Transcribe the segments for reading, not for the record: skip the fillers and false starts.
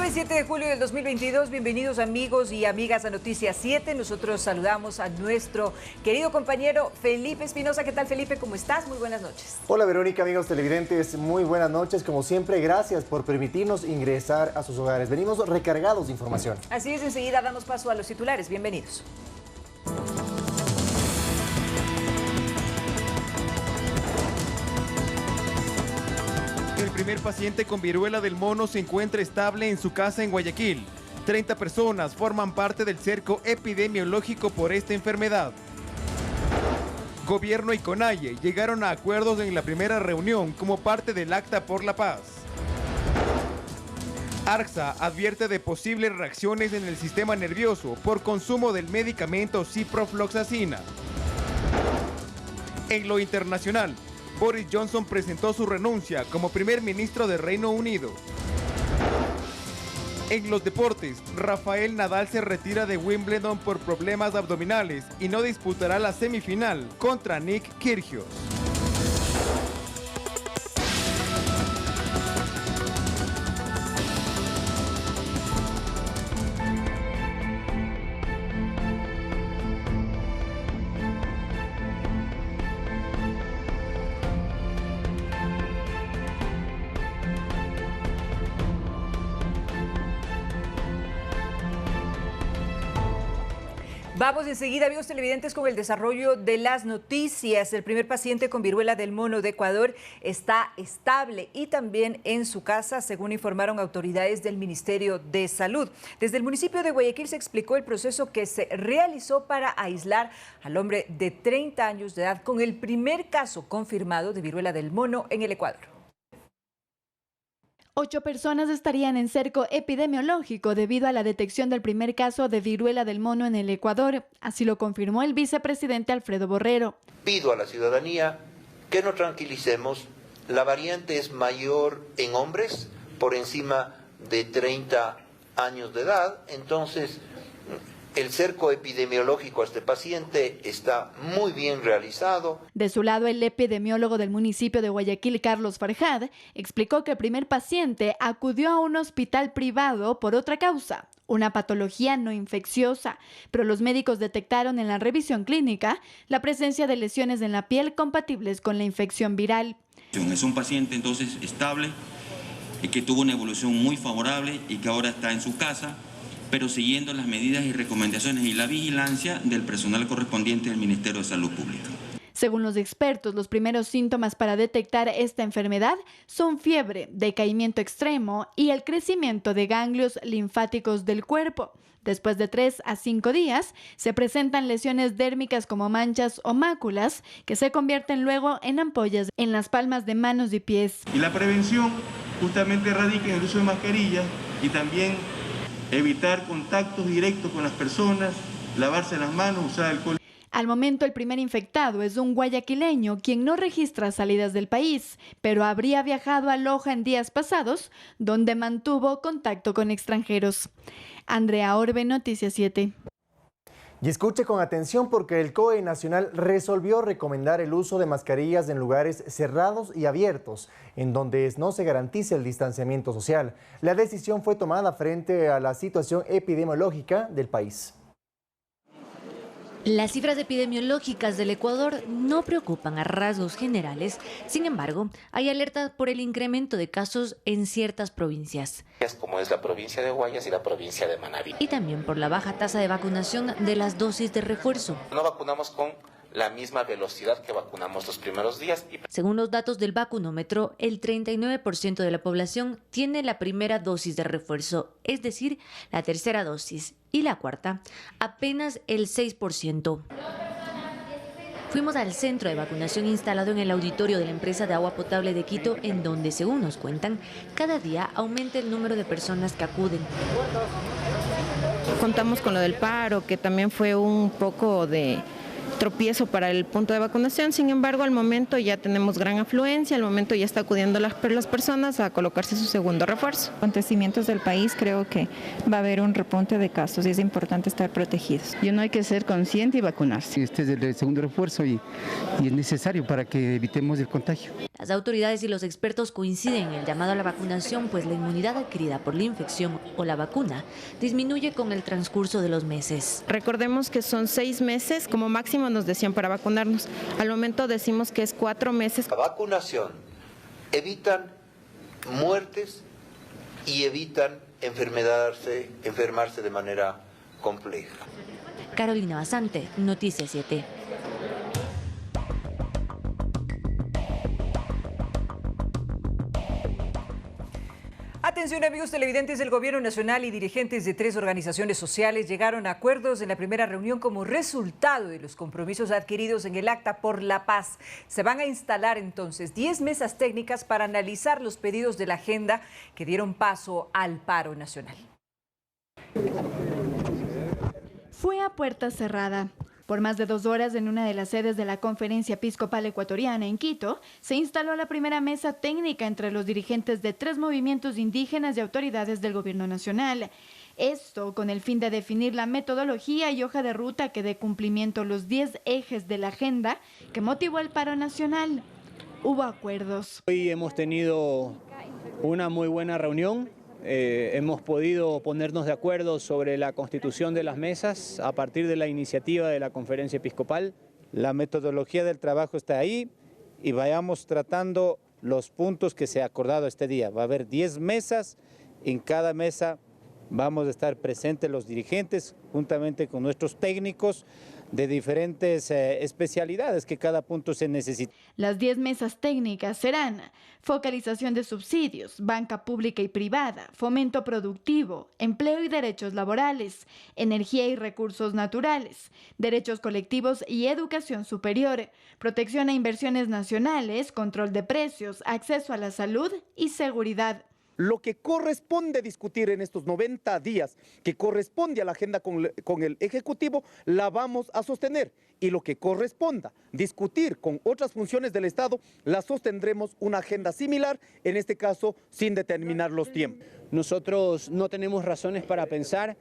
Jueves 7 de julio del 2022, bienvenidos amigos y amigas a Noticias 7. Nosotros saludamos a nuestro querido compañero Felipe Espinosa. ¿Qué tal, Felipe? ¿Cómo estás? Muy buenas noches. Hola Verónica, amigos televidentes, muy buenas noches. Como siempre, gracias por permitirnos ingresar a sus hogares. Venimos recargados de información. Así es, enseguida damos paso a los titulares. Bienvenidos. El primer paciente con viruela del mono se encuentra estable en su casa en Guayaquil. 30 personas forman parte del cerco epidemiológico por esta enfermedad. Gobierno y CONAIE llegaron a acuerdos en la primera reunión como parte del Acta por la Paz. ARCSA advierte de posibles reacciones en el sistema nervioso por consumo del medicamento ciprofloxacina. En lo internacional, Boris Johnson presentó su renuncia como primer ministro de Reino Unido. En los deportes, Rafael Nadal se retira de Wimbledon por problemas abdominales y no disputará la semifinal contra Nick Kyrgios. Vamos enseguida, amigos televidentes, con el desarrollo de las noticias. El primer paciente con viruela del mono de Ecuador está estable y también en su casa, según informaron autoridades del Ministerio de Salud. Desde el municipio de Guayaquil se explicó el proceso que se realizó para aislar al hombre de 30 años de edad con el primer caso confirmado de viruela del mono en el Ecuador. 8 personas estarían en cerco epidemiológico debido a la detección del primer caso de viruela del mono en el Ecuador. Así lo confirmó el vicepresidente Alfredo Borrero. Pido a la ciudadanía que nos tranquilicemos. La variante es mayor en hombres por encima de 30 años de edad. Entonces, el cerco epidemiológico a este paciente está muy bien realizado. De su lado, el epidemiólogo del municipio de Guayaquil, Carlos Farjad, explicó que el primer paciente acudió a un hospital privado por otra causa, una patología no infecciosa, pero los médicos detectaron en la revisión clínica la presencia de lesiones en la piel compatibles con la infección viral. Es un paciente entonces estable, que tuvo una evolución muy favorable y que ahora está en su casa, pero siguiendo las medidas y recomendaciones y la vigilancia del personal correspondiente del Ministerio de Salud Pública. Según los expertos, los primeros síntomas para detectar esta enfermedad son fiebre, decaimiento extremo y el crecimiento de ganglios linfáticos del cuerpo. Después de 3 a 5 días, se presentan lesiones dérmicas como manchas o máculas que se convierten luego en ampollas en las palmas de manos y pies. Y la prevención justamente radica en el uso de mascarillas y también evitar contactos directos con las personas, lavarse las manos, usar alcohol. Al momento, el primer infectado es un guayaquileño quien no registra salidas del país, pero habría viajado a Loja en días pasados, donde mantuvo contacto con extranjeros. Andrea Orbe, Noticias 7. Y escuche con atención porque el COE Nacional resolvió recomendar el uso de mascarillas en lugares cerrados y abiertos, en donde no se garantice el distanciamiento social. La decisión fue tomada frente a la situación epidemiológica del país. Las cifras epidemiológicas del Ecuador no preocupan a rasgos generales, sin embargo, hay alerta por el incremento de casos en ciertas provincias. Como es la provincia de Guayas y la provincia de Manabí. Y también por la baja tasa de vacunación de las dosis de refuerzo. No vacunamos con la misma velocidad que vacunamos los primeros días. Según los datos del vacunómetro, el 39% de la población tiene la primera dosis de refuerzo, es decir, la tercera dosis, y la cuarta, apenas el 6%. Fuimos al centro de vacunación instalado en el auditorio de la empresa de agua potable de Quito, en donde, según nos cuentan, cada día aumenta el número de personas que acuden. Contamos con lo del paro, que también fue un poco de tropiezo para el punto de vacunación. Sin embargo, al momento ya tenemos gran afluencia, al momento ya está acudiendo las personas a colocarse su segundo refuerzo. Acontecimientos del país, creo que va a haber un repunte de casos y es importante estar protegidos. Y uno hay que ser consciente y vacunarse. Este es el segundo refuerzo y es necesario para que evitemos el contagio. Las autoridades y los expertos coinciden en el llamado a la vacunación, pues la inmunidad adquirida por la infección o la vacuna disminuye con el transcurso de los meses. Recordemos que son 6 meses, como máximo nos decían para vacunarnos. Al momento decimos que es 4 meses. La vacunación evitan muertes y evitan enfermarse de manera compleja. Carolina Basante, Noticias 7. Atención amigos televidentes, del Gobierno Nacional y dirigentes de 3 organizaciones sociales llegaron a acuerdos en la primera reunión como resultado de los compromisos adquiridos en el Acta por la Paz. Se van a instalar entonces 10 mesas técnicas para analizar los pedidos de la agenda que dieron paso al paro nacional. Fue a puerta cerrada. Por más de 2 horas en una de las sedes de la Conferencia Episcopal Ecuatoriana en Quito, se instaló la primera mesa técnica entre los dirigentes de 3 movimientos indígenas y autoridades del Gobierno Nacional. Esto con el fin de definir la metodología y hoja de ruta que dé cumplimiento a los 10 ejes de la agenda que motivó el paro nacional. Hubo acuerdos. Hoy hemos tenido una muy buena reunión. Hemos podido ponernos de acuerdo sobre la constitución de las mesas a partir de la iniciativa de la Conferencia Episcopal. La metodología del trabajo está ahí y vayamos tratando los puntos que se ha acordado este día. Va a haber 10 mesas, en cada mesa vamos a estar presentes los dirigentes juntamente con nuestros técnicos de diferentes especialidades que cada punto se necesita. Las 10 mesas técnicas serán focalización de subsidios, banca pública y privada, fomento productivo, empleo y derechos laborales, energía y recursos naturales, derechos colectivos y educación superior, protección a inversiones nacionales, control de precios, acceso a la salud y seguridad. Lo que corresponde discutir en estos 90 días, que corresponde a la agenda con el Ejecutivo, la vamos a sostener. Y lo que corresponda discutir con otras funciones del Estado, la sostendremos una agenda similar, en este caso sin determinar los tiempos. Nosotros no tenemos razones para pensar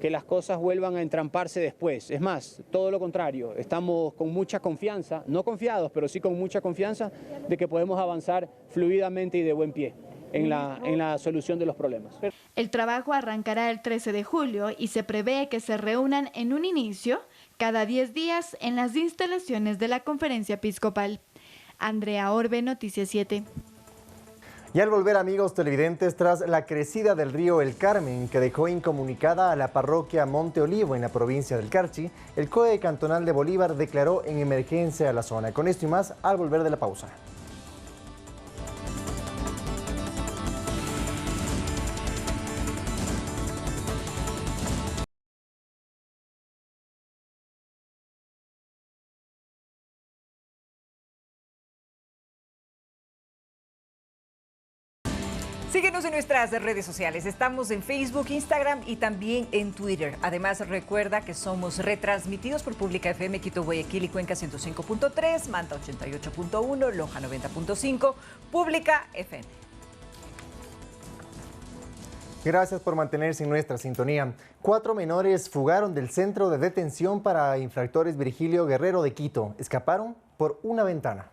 que las cosas vuelvan a entramparse después. Es más, todo lo contrario, estamos con mucha confianza, no confiados, pero sí con mucha confianza de que podemos avanzar fluidamente y de buen pie en la solución de los problemas. El trabajo arrancará el 13 de julio y se prevé que se reúnan en un inicio cada 10 días en las instalaciones de la Conferencia Episcopal. Andrea Orbe, Noticias 7. Y al volver, amigos televidentes, tras la crecida del río El Carmen, que dejó incomunicada a la parroquia Monte Olivo en la provincia del Carchi, el COE cantonal de Bolívar declaró en emergencia a la zona. Con esto y más, al volver de la pausa. Síguenos en nuestras redes sociales. Estamos en Facebook, Instagram y también en Twitter. Además, recuerda que somos retransmitidos por Pública FM Quito, Guayaquil y Cuenca 105.3, Manta 88.1, Loja 90.5, Pública FM. Gracias por mantenerse en nuestra sintonía. 4 menores fugaron del centro de detención para infractores Virgilio Guerrero de Quito. Escaparon por una ventana.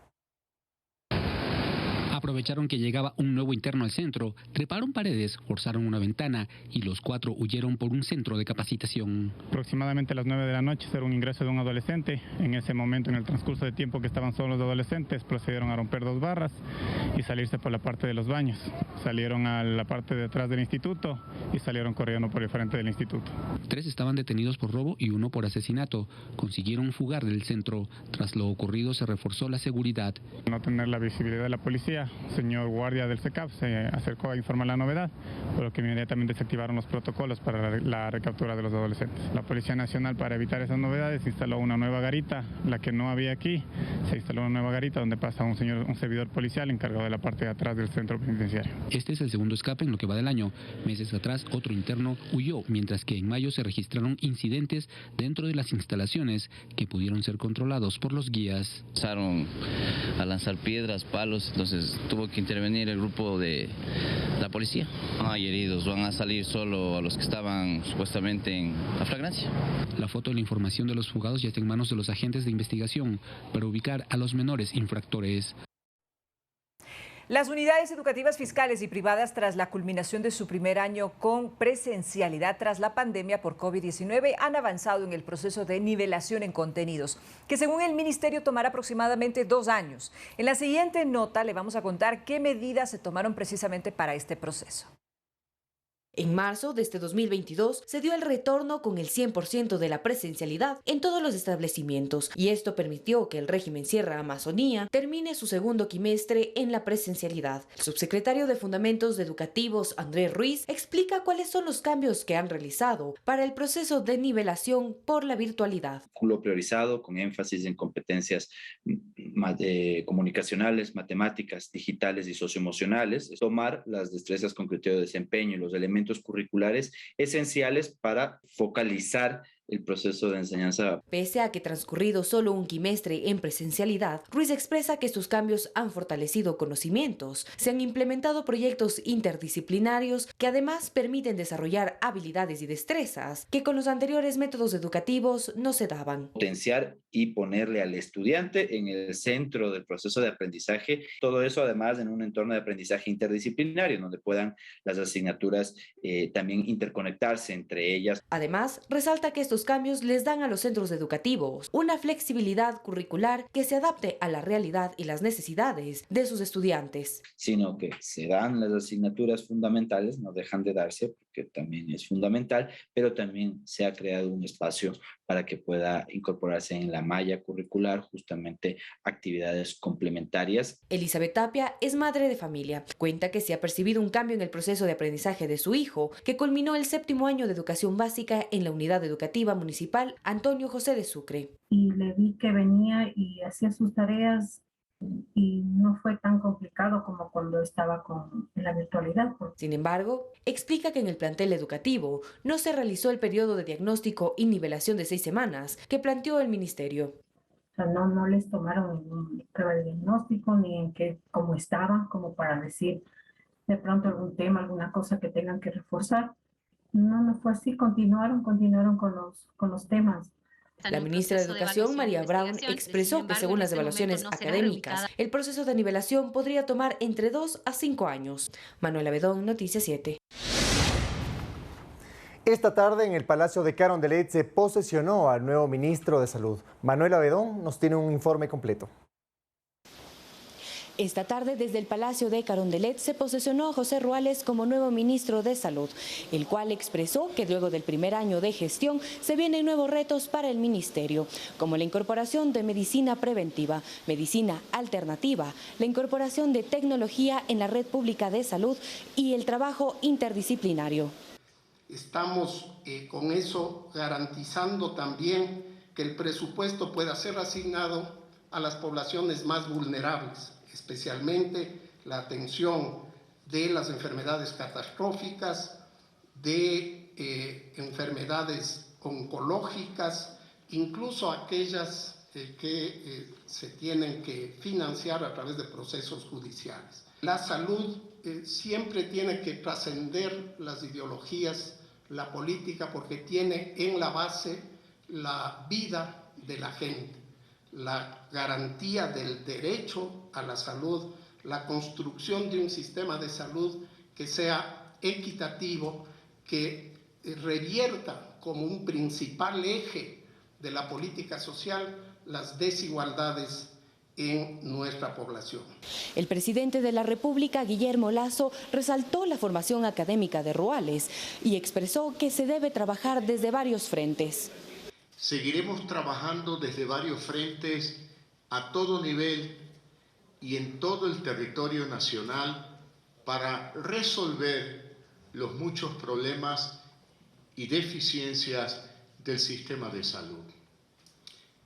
Aprovecharon que llegaba un nuevo interno al centro, treparon paredes, forzaron una ventana y los 4 huyeron por un centro de capacitación. Aproximadamente a las 9 de la noche era un ingreso de un adolescente. En ese momento, en el transcurso de tiempo que estaban solos los adolescentes, procedieron a romper 2 barras y salirse por la parte de los baños. Salieron a la parte de atrás del instituto y salieron corriendo por el frente del instituto. 3 estaban detenidos por robo y 1 por asesinato. Consiguieron fugar del centro. Tras lo ocurrido se reforzó la seguridad. No tener la visibilidad de la policía, señor guardia del CECAP se acercó a informar la novedad, por lo que inmediatamente se activaron los protocolos para la recaptura de los adolescentes. La Policía Nacional, para evitar esas novedades, instaló una nueva garita, la que no había aquí. Se instaló una nueva garita donde pasa un servidor policial encargado de la parte de atrás del centro penitenciario. Este es el segundo escape en lo que va del año. Meses atrás, otro interno huyó, mientras que en mayo se registraron incidentes dentro de las instalaciones que pudieron ser controlados por los guías. Empezaron a lanzar piedras, palos, entonces tuvo que intervenir el grupo de la policía. No hay heridos, van a salir solo a los que estaban supuestamente en la flagrancia. La foto y la información de los fugados ya está en manos de los agentes de investigación para ubicar a los menores infractores. Las unidades educativas fiscales y privadas, tras la culminación de su primer año con presencialidad tras la pandemia por COVID-19, han avanzado en el proceso de nivelación en contenidos, que según el Ministerio tomará aproximadamente 2 años. En la siguiente nota le vamos a contar qué medidas se tomaron precisamente para este proceso. En marzo de este 2022 se dio el retorno con el 100% de la presencialidad en todos los establecimientos, y esto permitió que el régimen Sierra Amazonía termine su segundo quimestre en la presencialidad. El subsecretario de Fundamentos Educativos, Andrés Ruiz, explica cuáles son los cambios que han realizado para el proceso de nivelación por la virtualidad. Currículo priorizado con énfasis en competencias comunicacionales, matemáticas, digitales y socioemocionales. Tomar las destrezas con criterio de desempeño y los elementos curriculares esenciales para focalizar el proceso de enseñanza. Pese a que transcurrido solo un quimestre en presencialidad, Ruiz expresa que estos cambios han fortalecido conocimientos. Se han implementado proyectos interdisciplinarios que además permiten desarrollar habilidades y destrezas que con los anteriores métodos educativos no se daban. Potenciar y ponerle al estudiante en el centro del proceso de aprendizaje, todo eso además en un entorno de aprendizaje interdisciplinario, donde puedan las asignaturas también interconectarse entre ellas. Además, resalta que estos cambios les dan a los centros educativos una flexibilidad curricular que se adapte a la realidad y las necesidades de sus estudiantes. Sino que se dan las asignaturas fundamentales, no dejan de darse, porque también es fundamental, pero también se ha creado un espacio para que pueda incorporarse en la malla curricular justamente actividades complementarias. Elizabeth Tapia es madre de familia. Cuenta que se ha percibido un cambio en el proceso de aprendizaje de su hijo, que culminó el 7º año de educación básica en la unidad educativa municipal Antonio José de Sucre. Y le vi que venía y hacía sus tareas y no fue tan complicado como cuando estaba en la virtualidad. Sin embargo, explica que en el plantel educativo no se realizó el periodo de diagnóstico y nivelación de 6 semanas que planteó el ministerio. O sea, no les tomaron ningún prueba de diagnóstico ni en cómo estaban, como para decir de pronto algún tema, alguna cosa que tengan que reforzar. No fue así, continuaron con los temas. La ministra de Educación, María Brown, expresó que según las evaluaciones académicas, el proceso de nivelación podría tomar entre 2 a 5 años. Manuela Bedón, Noticias 7. Esta tarde en el Palacio de Carondelet se posesionó al nuevo ministro de Salud. Manuela Bedón nos tiene un informe completo. Esta tarde, desde el Palacio de Carondelet, se posesionó a José Ruales como nuevo ministro de Salud, el cual expresó que luego del primer año de gestión se vienen nuevos retos para el ministerio, como la incorporación de medicina preventiva, medicina alternativa, la incorporación de tecnología en la red pública de salud y el trabajo interdisciplinario. Estamos con eso garantizando también que el presupuesto pueda ser asignado a las poblaciones más vulnerables, especialmente la atención de las enfermedades catastróficas, de enfermedades oncológicas, incluso aquellas que se tienen que financiar a través de procesos judiciales. La salud siempre tiene que trascender las ideologías, la política, porque tiene en la base la vida de la gente, la garantía del derecho a la salud, la construcción de un sistema de salud que sea equitativo, que revierta como un principal eje de la política social las desigualdades en nuestra población. El presidente de la República, Guillermo Lasso, resaltó la formación académica de Ruales y expresó que se debe trabajar desde varios frentes. Seguiremos trabajando desde varios frentes a todo nivel y en todo el territorio nacional para resolver los muchos problemas y deficiencias del sistema de salud.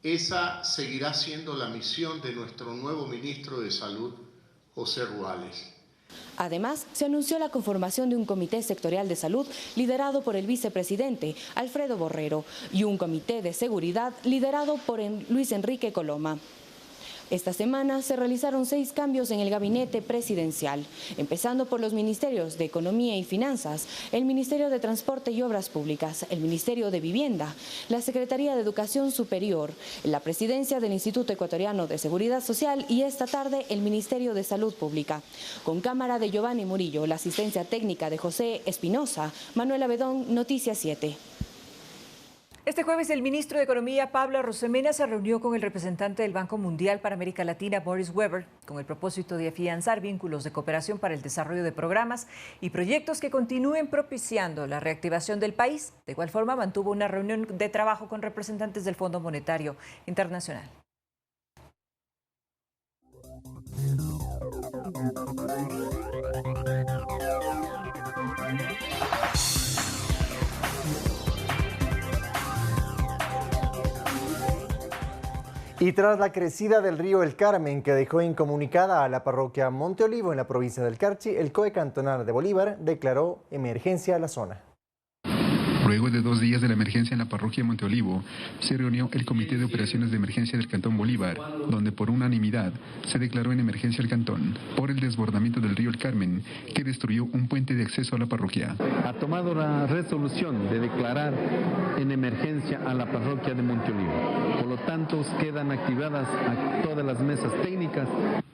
Esa seguirá siendo la misión de nuestro nuevo ministro de Salud, José Ruales. Además, se anunció la conformación de un comité sectorial de salud liderado por el vicepresidente Alfredo Borrero y un comité de seguridad liderado por Luis Enrique Coloma. Esta semana se realizaron 6 cambios en el gabinete presidencial, empezando por los ministerios de Economía y Finanzas, el Ministerio de Transporte y Obras Públicas, el Ministerio de Vivienda, la Secretaría de Educación Superior, la presidencia del Instituto Ecuatoriano de Seguridad Social y esta tarde el Ministerio de Salud Pública. Con cámara de Giovanni Murillo, la asistencia técnica de José Espinosa, Manuel Abedón, Noticias 7. Este jueves el ministro de Economía, Pablo Arosemena, se reunió con el representante del Banco Mundial para América Latina, Boris Weber, con el propósito de afianzar vínculos de cooperación para el desarrollo de programas y proyectos que continúen propiciando la reactivación del país. De igual forma, mantuvo una reunión de trabajo con representantes del Fondo Monetario Internacional. Y tras la crecida del río El Carmen, que dejó incomunicada a la parroquia Monte Olivo en la provincia del Carchi, el COE cantonal de Bolívar declaró emergencia a la zona. Luego de 2 días de la emergencia en la parroquia Monte Olivo, se reunió el Comité de Operaciones de Emergencia del Cantón Bolívar, donde por unanimidad se declaró en emergencia al cantón por el desbordamiento del río El Carmen, que destruyó un puente de acceso a la parroquia. Ha tomado la resolución de declarar en emergencia a la parroquia de Monte Olivo. Por lo tanto, quedan activadas todas las mesas técnicas.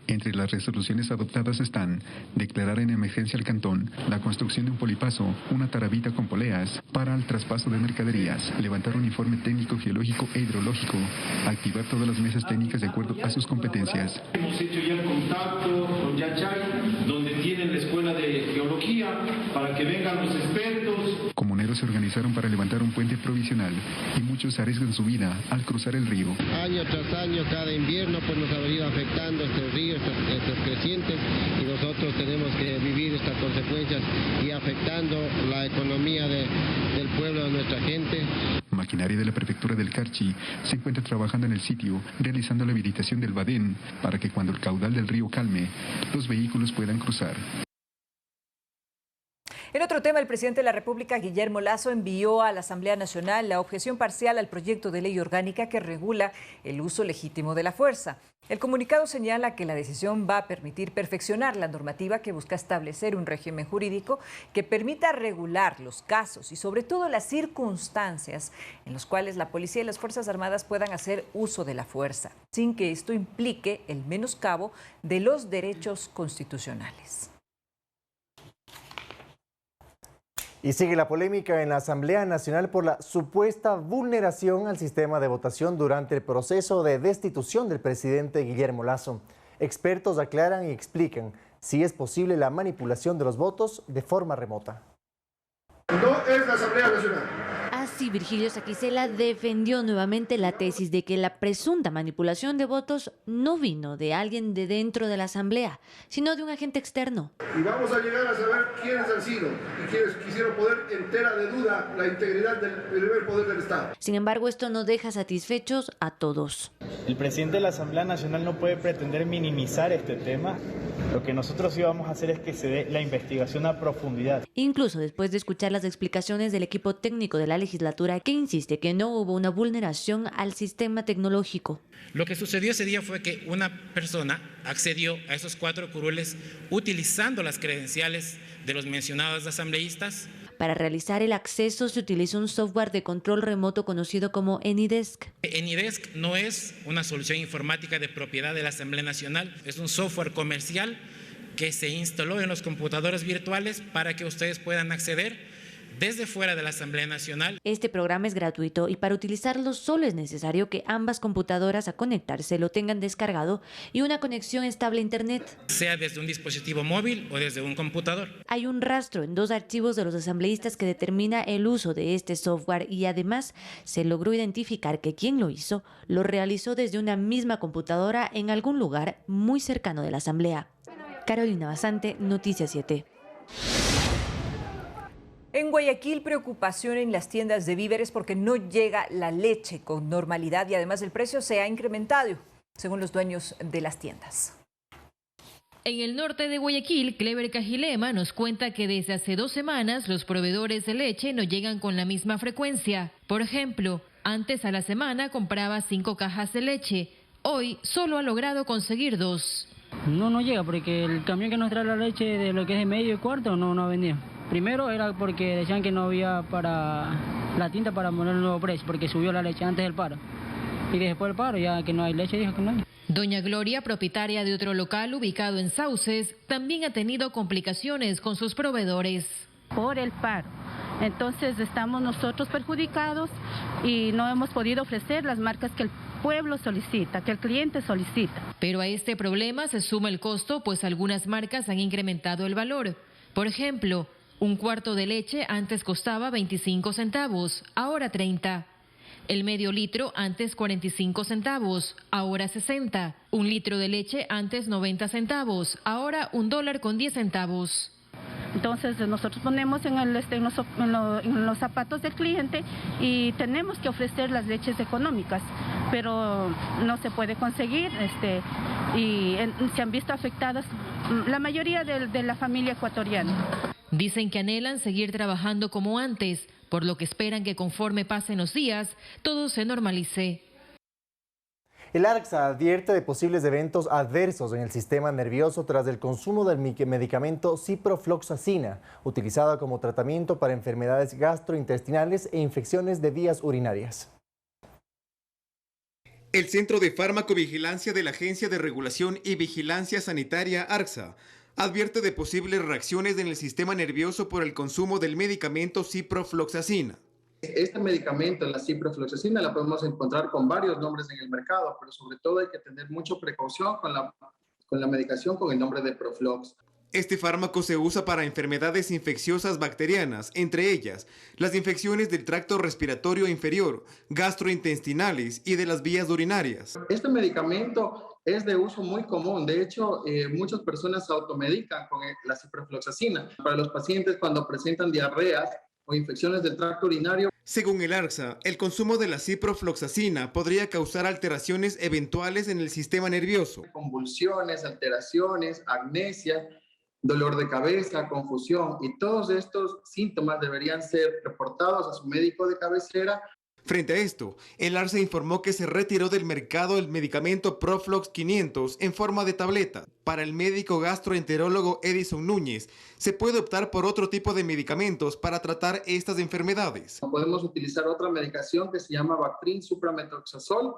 Entre las resoluciones adoptadas están declarar en emergencia al cantón la construcción de un polipaso, una tarabita con poleas para el traspaso de mercaderías, levantar un informe técnico geológico e hidrológico, activar todas las mesas técnicas de acuerdo a sus competencias. Hemos hecho ya el contacto con Yachay, donde tienen la escuela de geología, para que vengan los expertos. Comuneros se organizaron para levantar un puente provisional y muchos arriesgan su vida al cruzar el río. Año tras año, cada invierno, pues nos ha venido afectando este río, estas crecientes, y nosotros tenemos que vivir estas consecuencias y afectando la economía del pueblo, de nuestra gente. Maquinaria de la prefectura del Carchi se encuentra trabajando en el sitio, realizando la habilitación del badén para que cuando el caudal del río calme, los vehículos puedan cruzar. En otro tema, el presidente de la República, Guillermo Lasso, envió a la Asamblea Nacional la objeción parcial al proyecto de ley orgánica que regula el uso legítimo de la fuerza. El comunicado señala que la decisión va a permitir perfeccionar la normativa que busca establecer un régimen jurídico que permita regular los casos y sobre todo las circunstancias en los cuales la policía y las Fuerzas Armadas puedan hacer uso de la fuerza, sin que esto implique el menoscabo de los derechos constitucionales. Y sigue la polémica en la Asamblea Nacional por la supuesta vulneración al sistema de votación durante el proceso de destitución del presidente Guillermo Lasso. Expertos aclaran y explican si es posible la manipulación de los votos de forma remota. No es la Asamblea Nacional. Así, Virgilio Saquicela defendió nuevamente la tesis de que la presunta manipulación de votos no vino de alguien de dentro de la Asamblea, sino de un agente externo. Y vamos a llegar a saber quiénes han sido y quienes quisieron poner entera de duda la integridad del primer poder del Estado. Sin embargo, esto no deja satisfechos a todos. El presidente de la Asamblea Nacional no puede pretender minimizar este tema. Lo que nosotros sí vamos a hacer es que se dé la investigación a profundidad. Incluso después de escuchar las explicaciones del equipo técnico de la legislatura, que insiste que no hubo una vulneración al sistema tecnológico. Lo que sucedió ese día fue que una persona accedió a esos 4 curules utilizando las credenciales de los mencionados asambleístas. Para realizar el acceso se utilizó un software de control remoto conocido como AnyDesk. AnyDesk no es una solución informática de propiedad de la Asamblea Nacional, es un software comercial que se instaló en los computadores virtuales para que ustedes puedan acceder desde fuera de la Asamblea Nacional. Este programa es gratuito y para utilizarlo solo es necesario que ambas computadoras a conectarse lo tengan descargado y una conexión estable a Internet. Sea desde un dispositivo móvil o desde un computador. Hay un rastro en 2 archivos de los asambleístas que determina el uso de este software y además se logró identificar que quien lo hizo lo realizó desde una misma computadora en algún lugar muy cercano de la Asamblea. Carolina Basante, Noticias 7. En Guayaquil, preocupación en las tiendas de víveres porque no llega la leche con normalidad y además el precio se ha incrementado, según los dueños de las tiendas. En el norte de Guayaquil, Clever Cajilema nos cuenta que desde hace 2 semanas los proveedores de leche no llegan con la misma frecuencia. Por ejemplo, antes a la semana compraba 5 cajas de leche, hoy solo ha logrado conseguir 2. No llega porque el camión que nos trae la leche de lo que es de medio y cuarto no ha venido. Primero era porque decían que no había para la tinta para poner el nuevo precio, porque subió la leche antes del paro. Y después del paro, ya que no hay leche, dijo que no hay. Doña Gloria, propietaria de otro local ubicado en Sauces, también ha tenido complicaciones con sus proveedores. Por el paro. Entonces estamos nosotros perjudicados y no hemos podido ofrecer las marcas que el pueblo solicita, que el cliente solicita. Pero a este problema se suma el costo, pues algunas marcas han incrementado el valor. Por ejemplo, un cuarto de leche antes costaba 25 centavos, ahora 30. El medio litro antes 45 centavos, ahora 60. Un litro de leche antes 90 centavos, ahora $1.10. Entonces nosotros ponemos en los zapatos del cliente y tenemos que ofrecer las leches económicas, pero no se puede conseguir y se han visto afectadas la mayoría de la familia ecuatoriana. Dicen que anhelan seguir trabajando como antes, por lo que esperan que conforme pasen los días, todo se normalice. El ARCSA advierte de posibles eventos adversos en el sistema nervioso tras el consumo del medicamento ciprofloxacina, utilizado como tratamiento para enfermedades gastrointestinales e infecciones de vías urinarias. El Centro de Farmacovigilancia de la Agencia de Regulación y Vigilancia Sanitaria, ARCSA, advierte de posibles reacciones en el sistema nervioso por el consumo del medicamento ciprofloxacina. Este medicamento, la ciprofloxacina, la podemos encontrar con varios nombres en el mercado, pero sobre todo hay que tener mucha precaución con la medicación con el nombre de Proflox. Este fármaco se usa para enfermedades infecciosas bacterianas, entre ellas las infecciones del tracto respiratorio inferior, gastrointestinales y de las vías urinarias. Este medicamento es de uso muy común. De hecho, muchas personas se automedican con la ciprofloxacina. Para los pacientes cuando presentan diarreas o infecciones del tracto urinario. Según el ARCSA, el consumo de la ciprofloxacina podría causar alteraciones eventuales en el sistema nervioso. Convulsiones, alteraciones, amnesia, dolor de cabeza, confusión, y todos estos síntomas deberían ser reportados a su médico de cabecera. Frente a esto, el ARCSA informó que se retiró del mercado el medicamento Proflox 500 en forma de tableta. Para el médico gastroenterólogo Edison Núñez, se puede optar por otro tipo de medicamentos para tratar estas enfermedades. Podemos utilizar otra medicación que se llama Bactrin suprametoxazol,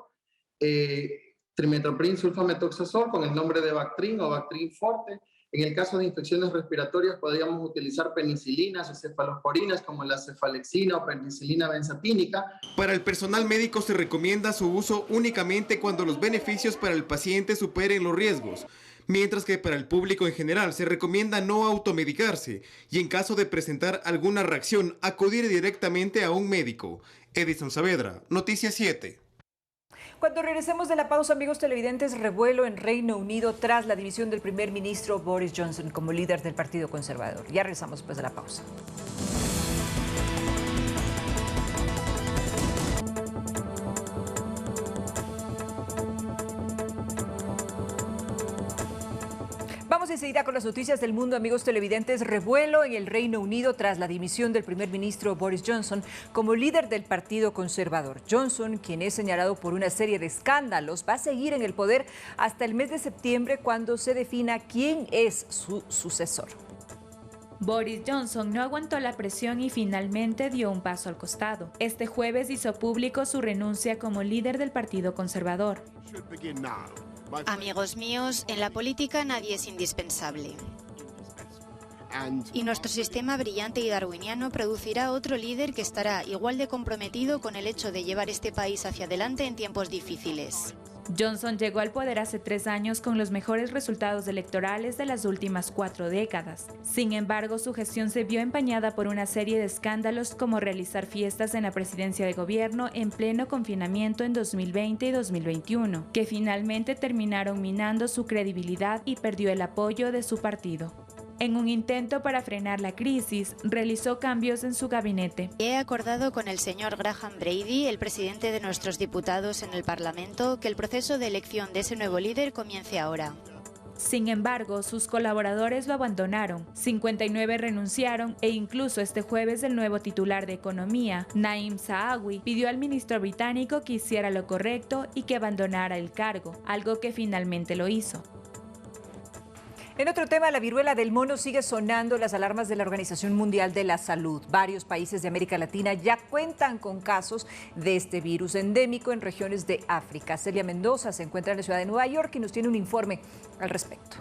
trimetoprim sulfamethoxazol con el nombre de Bactrin o Bactrin Forte. En el caso de infecciones respiratorias podríamos utilizar penicilinas o cefalosporinas como la cefalexina o penicilina benzatínica. Para el personal médico se recomienda su uso únicamente cuando los beneficios para el paciente superen los riesgos, mientras que para el público en general se recomienda no automedicarse y en caso de presentar alguna reacción acudir directamente a un médico. Edison Saavedra, Noticias 7. Cuando regresemos de la pausa, amigos televidentes, revuelo en Reino Unido tras la dimisión del primer ministro Boris Johnson como líder del Partido Conservador. Ya regresamos después de la pausa. Vamos enseguida con las noticias del mundo, amigos televidentes. Revuelo en el Reino Unido tras la dimisión del primer ministro Boris Johnson como líder del Partido Conservador. Johnson, quien es señalado por una serie de escándalos, va a seguir en el poder hasta el mes de septiembre, cuando se defina quién es su sucesor. Boris Johnson no aguantó la presión y finalmente dio un paso al costado. Este jueves hizo público su renuncia como líder del Partido Conservador. Amigos míos, en la política nadie es indispensable. Y nuestro sistema brillante y darwiniano producirá otro líder que estará igual de comprometido con el hecho de llevar este país hacia adelante en tiempos difíciles. Johnson llegó al poder hace 3 años con los mejores resultados electorales de las últimas 4 décadas. Sin embargo, su gestión se vio empañada por una serie de escándalos como realizar fiestas en la presidencia de gobierno en pleno confinamiento en 2020 y 2021, que finalmente terminaron minando su credibilidad y perdió el apoyo de su partido. En un intento para frenar la crisis, realizó cambios en su gabinete. He acordado con el señor Graham Brady, el presidente de nuestros diputados en el Parlamento, que el proceso de elección de ese nuevo líder comience ahora. Sin embargo, sus colaboradores lo abandonaron, 59 renunciaron e incluso este jueves el nuevo titular de Economía, Naim Sahawi, pidió al ministro británico que hiciera lo correcto y que abandonara el cargo, algo que finalmente lo hizo. En otro tema, la viruela del mono sigue sonando las alarmas de la Organización Mundial de la Salud. Varios países de América Latina ya cuentan con casos de este virus endémico en regiones de África. Celia Mendoza se encuentra en la ciudad de Nueva York y nos tiene un informe al respecto.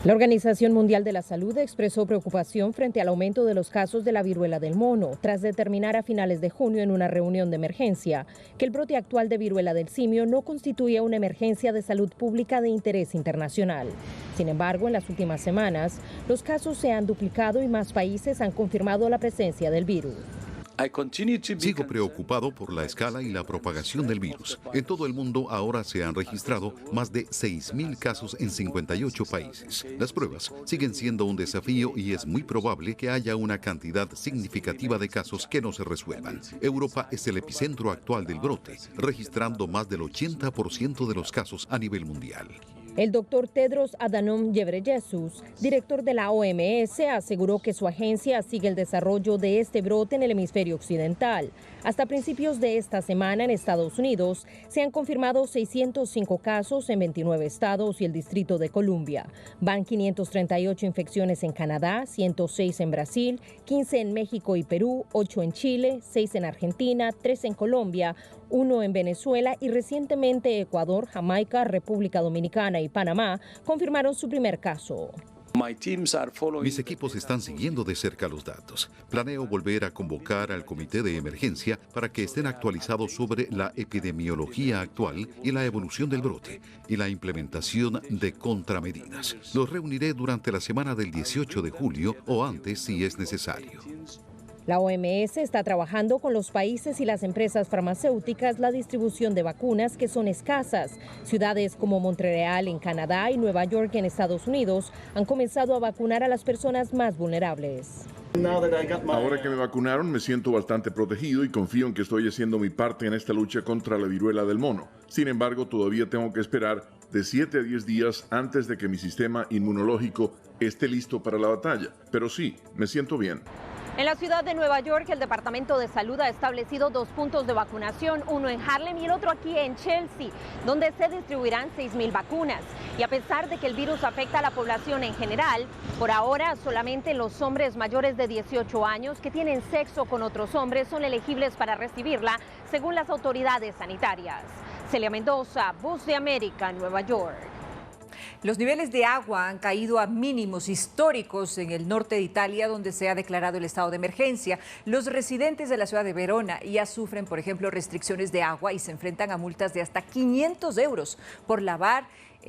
La Organización Mundial de la Salud expresó preocupación frente al aumento de los casos de la viruela del mono, tras determinar a finales de junio en una reunión de emergencia que el brote actual de viruela del simio no constituía una emergencia de salud pública de interés internacional. Sin embargo, en las últimas semanas, los casos se han duplicado y más países han confirmado la presencia del virus. Sigo preocupado por la escala y la propagación del virus. En todo el mundo ahora se han registrado más de 6.000 casos en 58 países. Las pruebas siguen siendo un desafío y es muy probable que haya una cantidad significativa de casos que no se resuelvan. Europa es el epicentro actual del brote, registrando más del 80% de los casos a nivel mundial. El doctor Tedros Adhanom Ghebreyesus, director de la OMS, aseguró que su agencia sigue el desarrollo de este brote en el hemisferio occidental. Hasta principios de esta semana en Estados Unidos se han confirmado 605 casos en 29 estados y el Distrito de Columbia. Van 538 infecciones en Canadá, 106 en Brasil, 15 en México y Perú, 8 en Chile, 6 en Argentina, 3 en Colombia, 1 en Venezuela y recientemente Ecuador, Jamaica, República Dominicana y Panamá confirmaron su primer caso. Mis equipos están siguiendo de cerca los datos. Planeo volver a convocar al comité de emergencia para que estén actualizados sobre la epidemiología actual y la evolución del brote y la implementación de contramedidas. Los reuniré durante la semana del 18 de julio o antes si es necesario. La OMS está trabajando con los países y las empresas farmacéuticas la distribución de vacunas que son escasas. Ciudades como Montreal en Canadá y Nueva York en Estados Unidos han comenzado a vacunar a las personas más vulnerables. Ahora que me vacunaron me siento bastante protegido y confío en que estoy haciendo mi parte en esta lucha contra la viruela del mono. Sin embargo, todavía tengo que esperar de 7 a 10 días antes de que mi sistema inmunológico esté listo para la batalla. Pero sí, me siento bien. En la ciudad de Nueva York, el Departamento de Salud ha establecido 2 puntos de vacunación, uno en Harlem y el otro aquí en Chelsea, donde se distribuirán 6.000 vacunas. Y a pesar de que el virus afecta a la población en general, por ahora solamente los hombres mayores de 18 años que tienen sexo con otros hombres son elegibles para recibirla, según las autoridades sanitarias. Celia Mendoza, Voz de América, Nueva York. Los niveles de agua han caído a mínimos históricos en el norte de Italia, donde se ha declarado el estado de emergencia. Los residentes de la ciudad de Verona ya sufren, por ejemplo, restricciones de agua y se enfrentan a multas de hasta 500 euros por lavar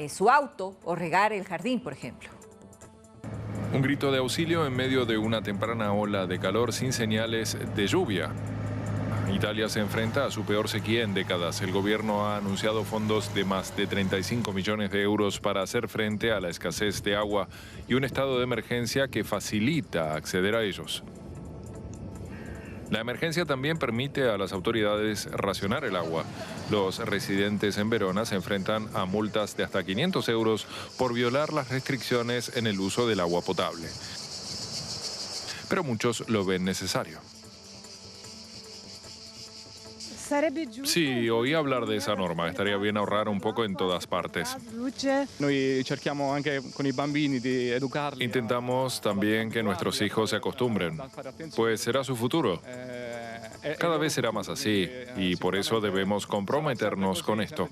su auto o regar el jardín, por ejemplo. Un grito de auxilio en medio de una temprana ola de calor sin señales de lluvia. Italia se enfrenta a su peor sequía en décadas. El gobierno ha anunciado fondos de más de 35 millones de euros para hacer frente a la escasez de agua y un estado de emergencia que facilita acceder a ellos. La emergencia también permite a las autoridades racionar el agua. Los residentes en Verona se enfrentan a multas de hasta 500 euros por violar las restricciones en el uso del agua potable. Pero muchos lo ven necesario. Sí, oí hablar de esa norma. Estaría bien ahorrar un poco en todas partes. Intentamos también que nuestros hijos se acostumbren, pues será su futuro. Cada vez será más así y por eso debemos comprometernos con esto.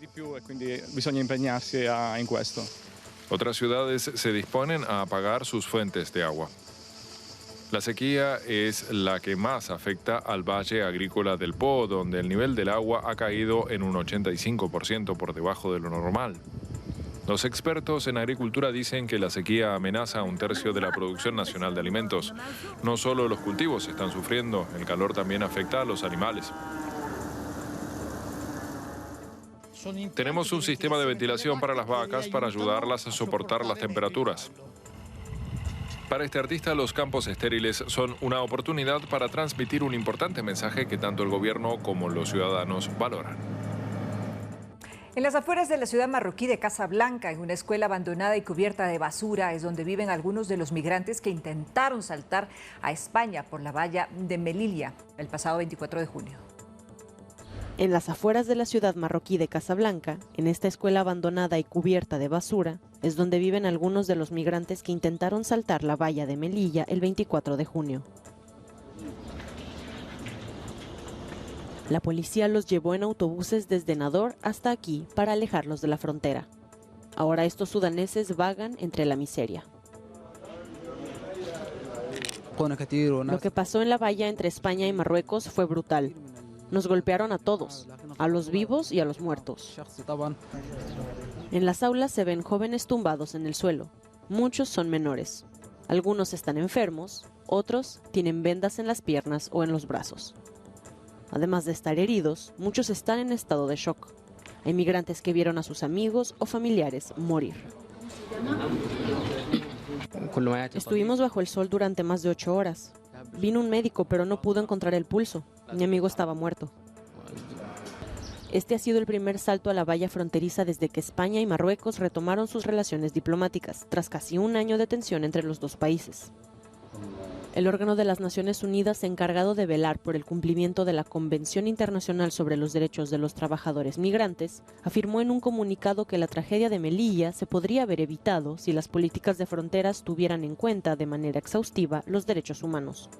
Otras ciudades se disponen a apagar sus fuentes de agua. La sequía es la que más afecta al Valle Agrícola del Po, donde el nivel del agua ha caído en un 85% por debajo de lo normal. Los expertos en agricultura dicen que la sequía amenaza a un tercio de la producción nacional de alimentos. No solo los cultivos están sufriendo, el calor también afecta a los animales. Tenemos un sistema de ventilación para las vacas para ayudarlas a soportar las temperaturas. Para este artista, los campos estériles son una oportunidad para transmitir un importante mensaje que tanto el gobierno como los ciudadanos valoran. En las afueras de la ciudad marroquí de Casablanca, en una escuela abandonada y cubierta de basura, es donde viven algunos de los migrantes que intentaron saltar a España por la valla de Melilla el pasado 24 de junio. En las afueras de la ciudad marroquí de Casablanca, en esta escuela abandonada y cubierta de basura, es donde viven algunos de los migrantes que intentaron saltar la valla de Melilla el 24 de junio. La policía los llevó en autobuses desde Nador hasta aquí para alejarlos de la frontera. Ahora estos sudaneses vagan entre la miseria. Lo que pasó en la valla entre España y Marruecos fue brutal. Nos golpearon a todos, a los vivos y a los muertos. En las aulas se ven jóvenes tumbados en el suelo. Muchos son menores. Algunos están enfermos, otros tienen vendas en las piernas o en los brazos. Además de estar heridos, muchos están en estado de shock. Hay migrantes que vieron a sus amigos o familiares morir. Estuvimos bajo el sol durante más de 8 horas. Vino un médico, pero no pudo encontrar el pulso. Mi amigo estaba muerto. Este ha sido el primer salto a la valla fronteriza desde que España y Marruecos retomaron sus relaciones diplomáticas, tras casi un año de tensión entre los dos países. El órgano de las Naciones Unidas encargado de velar por el cumplimiento de la Convención Internacional sobre los Derechos de los Trabajadores Migrantes afirmó en un comunicado que la tragedia de Melilla se podría haber evitado si las políticas de fronteras tuvieran en cuenta de manera exhaustiva los derechos humanos.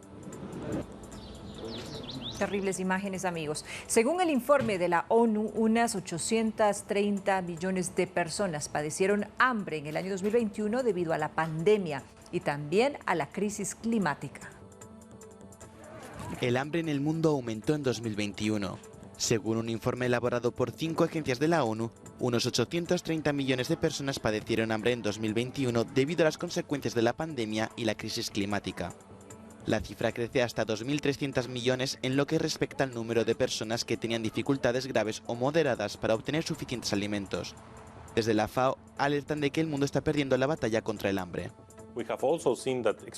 Terribles imágenes, amigos. Según el informe de la ONU, unas 830 millones de personas padecieron hambre en el año 2021 debido a la pandemia y también a la crisis climática. El hambre en el mundo aumentó en 2021. Según un informe elaborado por 5 agencias de la ONU, unos 830 millones de personas padecieron hambre en 2021 debido a las consecuencias de la pandemia y la crisis climática. La cifra crece hasta 2.300 millones en lo que respecta al número de personas que tenían dificultades graves o moderadas para obtener suficientes alimentos. Desde la FAO alertan de que el mundo está perdiendo la batalla contra el hambre.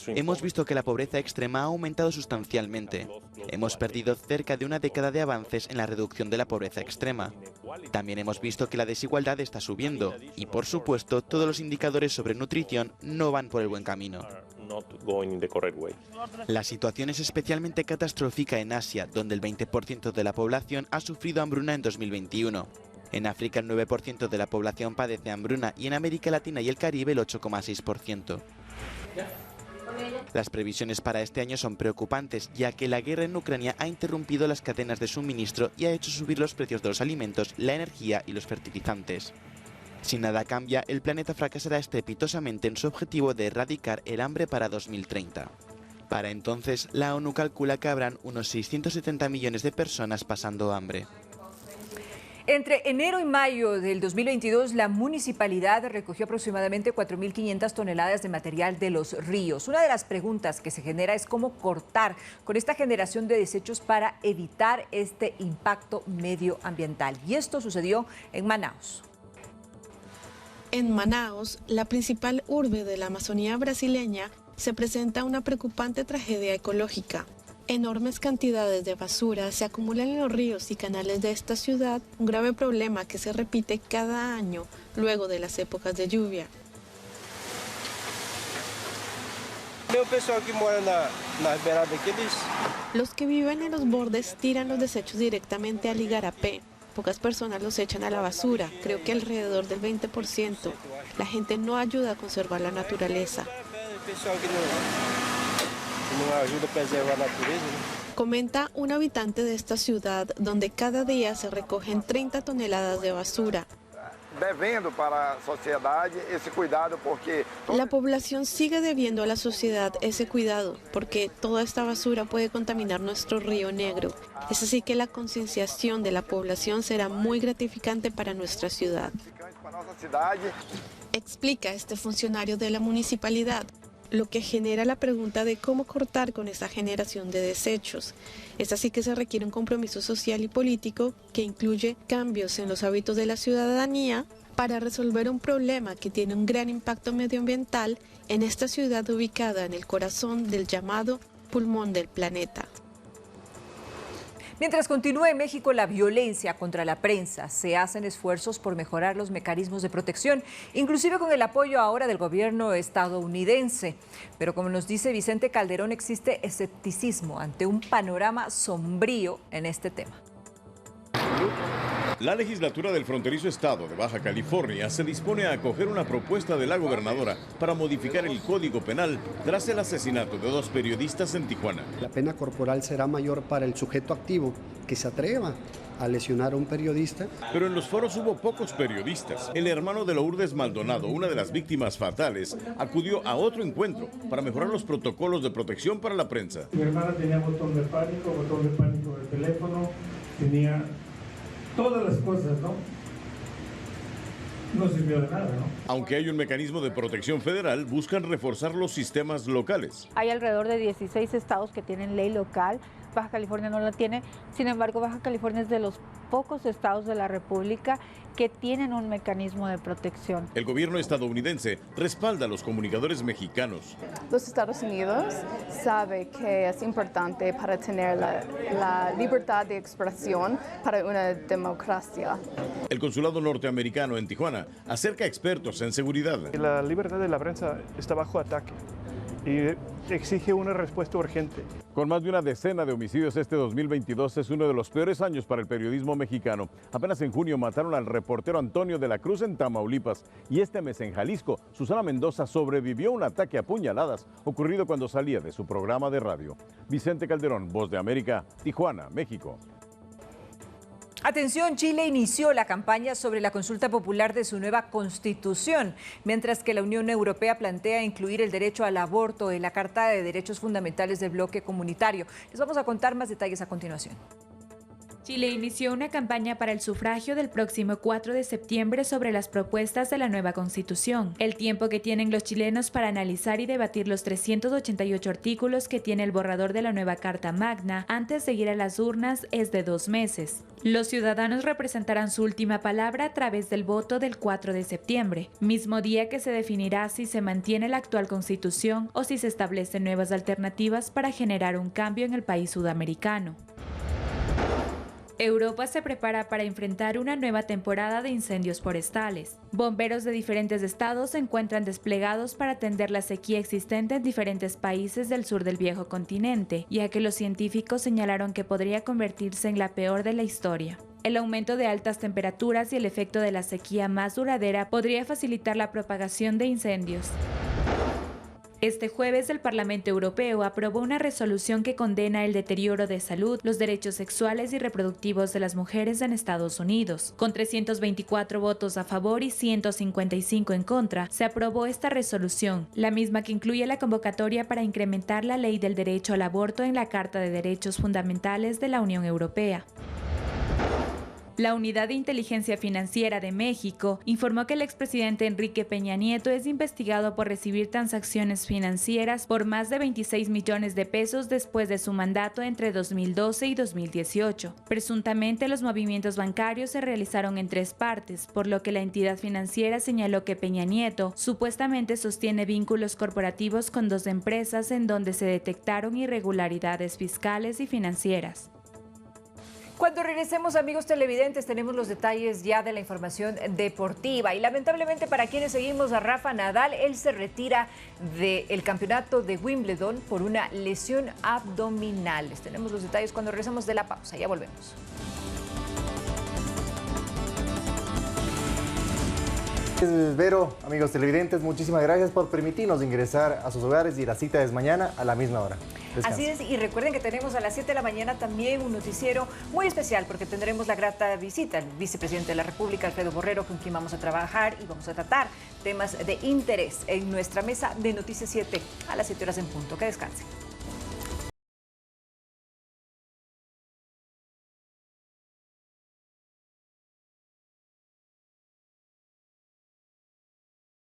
Hemos visto que la pobreza extrema ha aumentado sustancialmente. Hemos perdido cerca de una década de avances en la reducción de la pobreza extrema. También hemos visto que la desigualdad está subiendo y, por supuesto, todos los indicadores sobre nutrición no van por el buen camino. La situación es especialmente catastrófica en Asia, donde el 20% de la población ha sufrido hambruna en 2021. En África el 9% de la población padece hambruna y en América Latina y el Caribe el 8,6%. Las previsiones para este año son preocupantes, ya que la guerra en Ucrania ha interrumpido las cadenas de suministro y ha hecho subir los precios de los alimentos, la energía y los fertilizantes. Si nada cambia, el planeta fracasará estrepitosamente en su objetivo de erradicar el hambre para 2030. Para entonces, la ONU calcula que habrán unos 670 millones de personas pasando hambre. Entre enero y mayo del 2022, la municipalidad recogió aproximadamente 4.500 toneladas de material de los ríos. Una de las preguntas que se genera es cómo cortar con esta generación de desechos para evitar este impacto medioambiental. Y esto sucedió en Manaus. En Manaus, la principal urbe de la Amazonía brasileña, se presenta una preocupante tragedia ecológica. Enormes cantidades de basura se acumulan en los ríos y canales de esta ciudad, un grave problema que se repite cada año luego de las épocas de lluvia. Los que viven en los bordes tiran los desechos directamente al igarapé. Pocas personas los echan a la basura, creo que alrededor del 20%. La gente no ayuda a conservar la naturaleza. Comenta un habitante de esta ciudad donde cada día se recogen 30 toneladas de basura. devendo para la sociedad ese cuidado porque... La población sigue debiendo a la sociedad ese cuidado porque toda esta basura puede contaminar nuestro río Negro. Es así que la concienciación de la población será muy gratificante para nuestra ciudad. Explica este funcionario de la municipalidad, lo que genera la pregunta de cómo cortar con esa generación de desechos. Es así que se requiere un compromiso social y político que incluye cambios en los hábitos de la ciudadanía para resolver un problema que tiene un gran impacto medioambiental en esta ciudad ubicada en el corazón del llamado pulmón del planeta. Mientras continúa en México la violencia contra la prensa, se hacen esfuerzos por mejorar los mecanismos de protección, inclusive con el apoyo ahora del gobierno estadounidense. Pero como nos dice Vicente Calderón, existe escepticismo ante un panorama sombrío en este tema. La legislatura del fronterizo estado de Baja California se dispone a acoger una propuesta de la gobernadora para modificar el Código Penal tras el asesinato de 2 periodistas en Tijuana. La pena corporal será mayor para el sujeto activo que se atreva a lesionar a un periodista. Pero en los foros hubo pocos periodistas. El hermano de Lourdes Maldonado, una de las víctimas fatales, acudió a otro encuentro para mejorar los protocolos de protección para la prensa. Mi hermana tenía botón de pánico del teléfono, tenía todas las cosas, ¿no? No sirvió de nada, ¿no? Aunque hay un mecanismo de protección federal, buscan reforzar los sistemas locales. Hay alrededor de 16 estados que tienen ley local. Baja California no la tiene. Sin embargo, Baja California es de los pocos estados de la República que tienen un mecanismo de protección. El gobierno estadounidense respalda a los comunicadores mexicanos. Los Estados Unidos sabe que es importante para tener la libertad de expresión para una democracia. El consulado norteamericano en Tijuana acerca a expertos en seguridad. La libertad de la prensa está bajo ataque y exige una respuesta urgente. Con más de una decena de homicidios, este 2022 es uno de los peores años para el periodismo mexicano. Apenas en junio mataron al reportero Antonio de la Cruz en Tamaulipas y este mes en Jalisco, Susana Mendoza sobrevivió a un ataque a puñaladas ocurrido cuando salía de su programa de radio. Vicente Calderón, Voz de América, Tijuana, México. Atención, Chile inició la campaña sobre la consulta popular de su nueva constitución, mientras que la Unión Europea plantea incluir el derecho al aborto en la Carta de Derechos Fundamentales del bloque comunitario. Les vamos a contar más detalles a continuación. Chile inició una campaña para el sufragio del próximo 4 de septiembre sobre las propuestas de la nueva Constitución. El tiempo que tienen los chilenos para analizar y debatir los 388 artículos que tiene el borrador de la nueva Carta Magna antes de ir a las urnas es de 2 meses. Los ciudadanos representarán su última palabra a través del voto del 4 de septiembre, mismo día que se definirá si se mantiene la actual Constitución o si se establecen nuevas alternativas para generar un cambio en el país sudamericano. Europa se prepara para enfrentar una nueva temporada de incendios forestales. Bomberos de diferentes estados se encuentran desplegados para atender la sequía existente en diferentes países del sur del viejo continente, ya que los científicos señalaron que podría convertirse en la peor de la historia. El aumento de altas temperaturas y el efecto de la sequía más duradera podría facilitar la propagación de incendios. Este jueves, el Parlamento Europeo aprobó una resolución que condena el deterioro de salud, los derechos sexuales y reproductivos de las mujeres en Estados Unidos. Con 324 votos a favor y 155 en contra, se aprobó esta resolución, la misma que incluye la convocatoria para incrementar la ley del derecho al aborto en la Carta de Derechos Fundamentales de la Unión Europea. La Unidad de Inteligencia Financiera de México informó que el expresidente Enrique Peña Nieto es investigado por recibir transacciones financieras por más de 26 millones de pesos después de su mandato entre 2012 y 2018. Presuntamente, los movimientos bancarios se realizaron en 3 partes, por lo que la entidad financiera señaló que Peña Nieto supuestamente sostiene vínculos corporativos con 2 empresas en donde se detectaron irregularidades fiscales y financieras. Cuando regresemos, amigos televidentes, tenemos los detalles ya de la información deportiva. Y lamentablemente para quienes seguimos a Rafa Nadal, él se retira del campeonato de Wimbledon por una lesión abdominal. Les tenemos los detalles cuando regresemos de la pausa. Ya volvemos. Vero, amigos televidentes, muchísimas gracias por permitirnos ingresar a sus hogares y la cita es mañana a la misma hora. Descansen. Así es, y recuerden que tenemos a las 7 de la mañana también un noticiero muy especial porque tendremos la grata visita al vicepresidente de la República, Alfredo Borrero, con quien vamos a trabajar y vamos a tratar temas de interés en nuestra mesa de Noticias 7 a las 7 horas en punto. Que descansen.